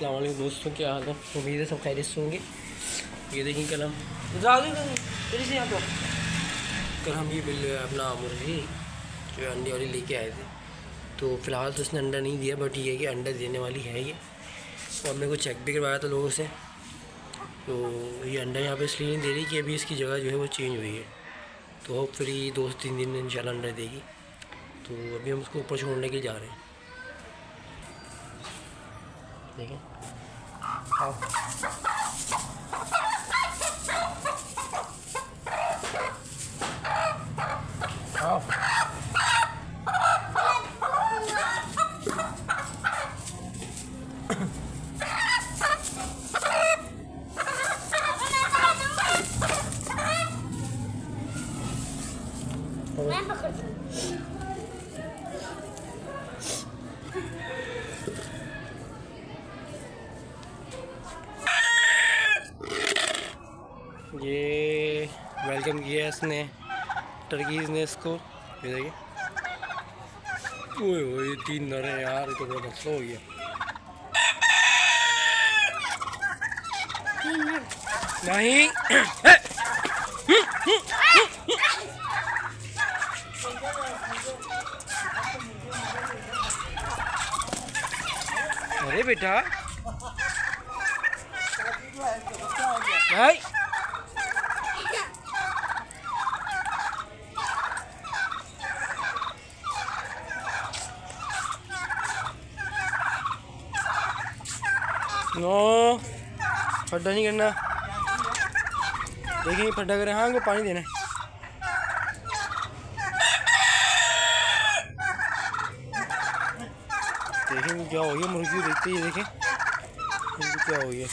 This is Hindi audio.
अस्सलाम वालेकुम दोस्तों, क्या हाल है? उम्मीद है सब खैरियत से होंगे। ये देखिए कल हम ये अपना मुर्गी जो अंडे वाली लेके आए थे, तो फ़िलहाल तो इसने अंडा नहीं दिया, बट ये है कि अंडा देने वाली है ये। और हमने को चेक भी करवाया था लोगों से, तो ये अंडा यहाँ पे इसलिए नहीं दे रही कि अभी इसकी जगह जो है वो चेंज हुई है, तो होपफुली 2 से 3 दिन में इंशाल्लाह अंडा देगी। तो अभी हम उसको ऊपर छोड़ने के लिए जा रहे हैं। देखें, आओ आओ। मैं पकड़ती हूँ। ये वेलकम किया इसने, टर्कीज़ ने इसको। ये देखिए, ओए ओए 3 नर हैं यार, ये तो बहुत अच्छा हो गया। नहीं अरे बेटा भाई, नो फड्डा नहीं करना। देखिए फड्डा करे, हाँ, को पानी देना है। देखें क्या हो गया, मुर्गी देखते ही देखें क्या हो गया।